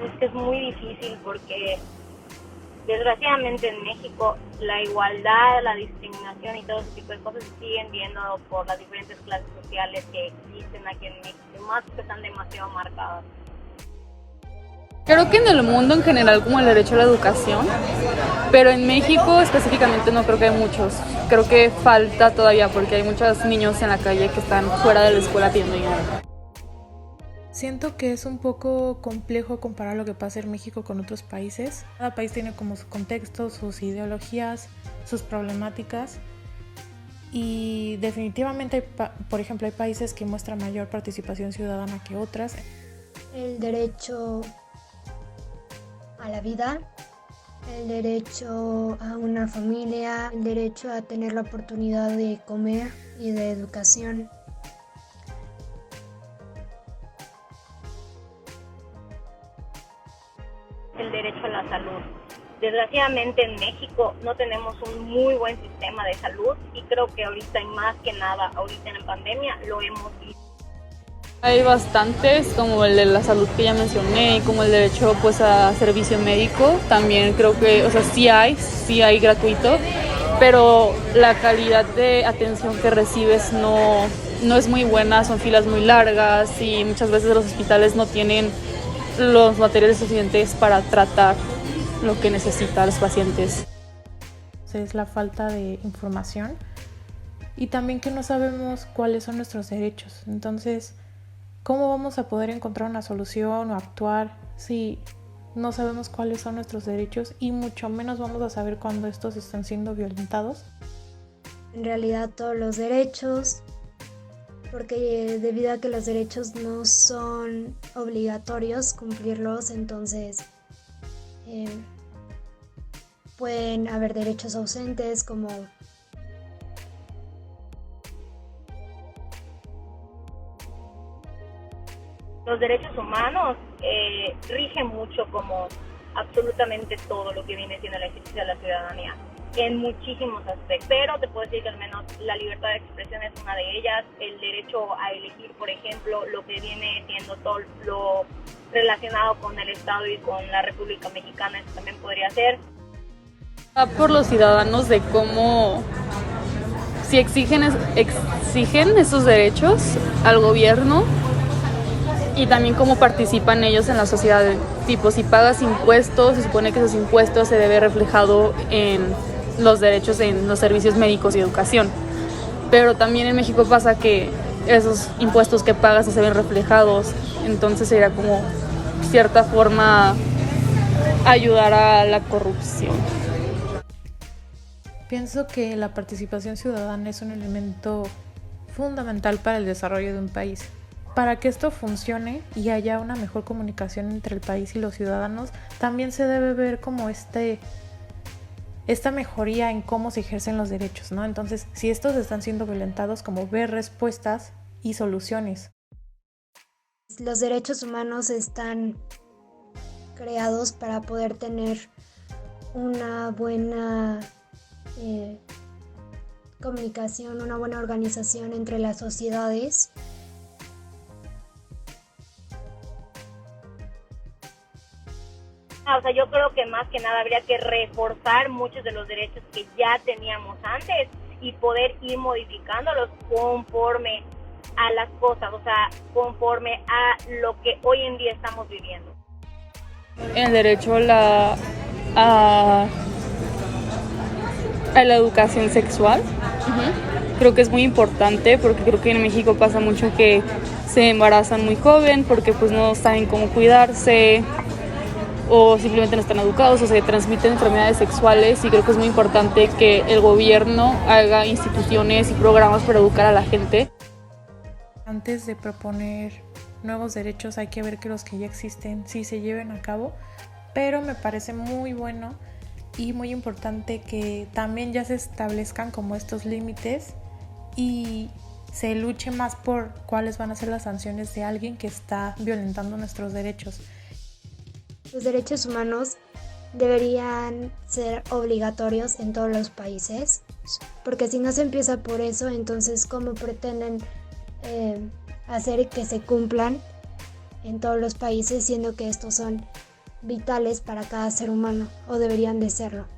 Es que es muy difícil porque desgraciadamente en México la igualdad, la discriminación y todo ese tipo de cosas se siguen viendo por las diferentes clases sociales que existen aquí en México, y más que están demasiado marcadas. Creo que en el mundo en general como el derecho a la educación, pero en México específicamente no creo que hay muchos. Creo que falta todavía porque hay muchos niños en la calle que están fuera de la escuela pidiendo dinero. Siento que es un poco complejo comparar lo que pasa en México con otros países. Cada país tiene como su contexto, sus ideologías, sus problemáticas. Y definitivamente, por ejemplo, hay países que muestran mayor participación ciudadana que otras. El derecho a la vida, el derecho a una familia, el derecho a tener la oportunidad de comer y de educación. El derecho a la salud. Desgraciadamente en México no tenemos un muy buen sistema de salud y creo que ahorita y más que nada, ahorita en la pandemia, lo hemos visto. Hay bastantes, como el de la salud que ya mencioné, como el derecho pues a servicio médico, también creo que, o sea, sí hay gratuito, pero la calidad de atención que recibes no es muy buena, son filas muy largas y muchas veces los hospitales no tienen los materiales suficientes para tratar lo que necesitan los pacientes. Es la falta de información y también que no sabemos cuáles son nuestros derechos. Entonces, ¿cómo vamos a poder encontrar una solución o actuar si no sabemos cuáles son nuestros derechos y mucho menos vamos a saber cuándo estos están siendo violentados? En realidad todos los derechos, porque debido a que los derechos no son obligatorios cumplirlos, entonces pueden haber derechos ausentes como Los derechos humanos rigen mucho como absolutamente todo lo que viene siendo el ejercicio de la ciudadanía en muchísimos aspectos, pero te puedo decir que al menos la libertad de expresión es una de ellas, el derecho a elegir, por ejemplo, lo que viene siendo todo lo relacionado con el Estado y con la República Mexicana, eso también podría ser. Va por los ciudadanos de cómo, si exigen esos derechos al gobierno y también cómo participan ellos en la sociedad. Tipo, si pagas impuestos, se supone que esos impuestos se debe reflejado en los derechos en los servicios médicos y educación. Pero también en México pasa que esos impuestos que pagas no se ven reflejados, entonces sería como cierta forma ayudar a la corrupción. Pienso que la participación ciudadana es un elemento fundamental para el desarrollo de un país. Para que esto funcione y haya una mejor comunicación entre el país y los ciudadanos, también se debe ver como esta mejoría en cómo se ejercen los derechos, ¿no? Entonces, si estos están siendo violentados, como ver respuestas y soluciones. los derechos humanos están creados para poder tener una buena comunicación, una buena organización entre las sociedades. O sea, yo creo que más que nada habría que reforzar muchos de los derechos que ya teníamos antes y poder ir modificándolos conforme a las cosas, o sea, conforme a lo que hoy en día estamos viviendo. El derecho a la educación sexual. Creo que es muy importante porque creo que en México pasa mucho que se embarazan muy joven porque pues no saben cómo cuidarse o simplemente no están educados o se transmiten enfermedades sexuales, y creo que es muy importante que el gobierno haga instituciones y programas para educar a la gente. Antes de proponer nuevos derechos hay que ver que los que ya existen sí se lleven a cabo, pero me parece muy bueno y muy importante que también ya se establezcan como estos límites y se luche más por cuáles van a ser las sanciones de alguien que está violentando nuestros derechos. Los derechos humanos deberían ser obligatorios en todos los países, porque si no se empieza por eso, entonces ¿cómo pretenden hacer que se cumplan en todos los países, siendo que estos son vitales para cada ser humano, o deberían de serlo.